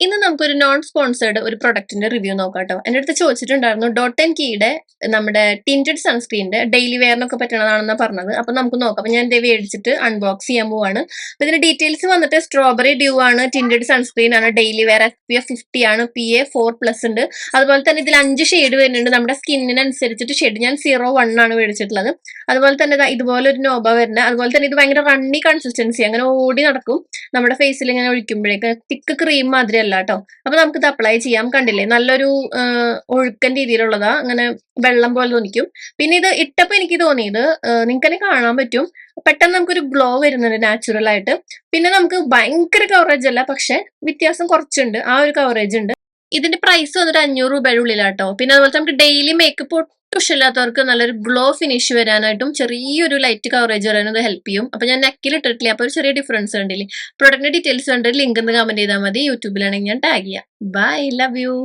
ഇന്ന് നമുക്കൊരു non sponsored ഒരു പ്രൊഡക്റ്റിന്റെ റിവ്യൂ നോക്കാം കേട്ടോ. എൻ്റെ അടുത്ത് ചോദിച്ചിട്ടുണ്ടായിരുന്നു ഡോട്ട് ആൻഡ് കീയുടെ നമ്മുടെ ടിൻറ്റഡ് സൺസ്ക്രീനിന്റെ ഡെയിലി വെയറിനൊക്കെ പറ്റണതാണെന്ന് പറഞ്ഞത്. അപ്പൊ നമുക്ക് നോക്കാം. അപ്പൊ ഞാൻ ഇതേ മേടിച്ചിട്ട് അൺബോക്സ് ചെയ്യാൻ പോവാണ്. അപ്പൊ ഇതിന്റെ ഡീറ്റെയിൽസ് വന്നിട്ട് സ്ട്രോബെറി ഡ്യൂ ആണ്, ടിൻറ്റഡ് സൺസ്ക്രീൻ ആണ്, ഡെയിലി വെയർ SPF 50 ആണ്, PA4+ ഉണ്ട്. അതുപോലെ തന്നെ ഇതിൽ 5 ഷെയ്ഡ് വരുന്നുണ്ട്. നമ്മുടെ സ്കിന്നിനനുസരിച്ചിട്ട് ഷെയ്ഡ് ഞാൻ 01 ആണ് മേടിച്ചിട്ടുള്ളത്. അതുപോലെ തന്നെ ഇതുപോലെ ഒരു നോബ വരുന്നത്. അതുപോലെ തന്നെ ഇത് ഭയങ്കര റണ്ണി കൺസിസ്റ്റൻസി, അങ്ങനെ ഓടി നടക്കും. നമ്മുടെ ഫേസിൽ ഇങ്ങനെ ഒഴിക്കുമ്പോഴേക്ക് തിക്ക് ക്രീം മാതിരി അല്ല കേട്ടോ. അപ്പൊ നമുക്ക് ഇത് അപ്ലൈ ചെയ്യാം. കണ്ടില്ലേ, നല്ലൊരു ഒഴുക്കൻ രീതിയിലുള്ളതാ, അങ്ങനെ വെള്ളം പോലെ തോന്നിക്കും. പിന്നെ ഇത് ഇട്ടപ്പോ എനിക്ക് തോന്നിയത് നിങ്ങൾക്ക് തന്നെ കാണാൻ പറ്റും, പെട്ടെന്ന് നമുക്കൊരു ഗ്ലോ വരുന്നുണ്ട് നാച്ചുറൽ ആയിട്ട്. പിന്നെ നമുക്ക് ഭയങ്കര കവറേജ് അല്ല, പക്ഷെ വ്യത്യാസം കുറച്ചുണ്ട്, ആ ഒരു കവറേജ് ഉണ്ട്. ഇതിന്റെ പ്രൈസ് വന്നിട്ട് 500 രൂപയുടെ ഉള്ളിലാട്ടോ. പിന്നെ അതുപോലെ നമുക്ക് ഡെയിലി മേക്കപ്പ് ഒട്ടും ഇഷ്ടമില്ലാത്തവർക്ക് നല്ലൊരു ഗ്ലോ ഫിനിഷ് വരാനായിട്ടും ചെറിയൊരു ലൈറ്റ് കവറേജ് വരാനും ഇത് ഹെൽപ്പ് ചെയ്യും. അപ്പൊ ഞാൻ നെക്കിൽ ഇട്ടിട്ടില്ല, അപ്പൊ ഒരു ചെറിയ ഡിഫറൻസ് കണ്ടില്ലേ. പ്രൊഡക്റ്റിന്റെ ഡീറ്റെയിൽസ് ഉണ്ട്, ലിങ്ക് എന്ന് കമന്റ് ചെയ്താൽ മതി. യൂട്യൂബിലാണെങ്കിൽ ഞാൻ ടാഗ് ചെയ്യാം. Bye, love U.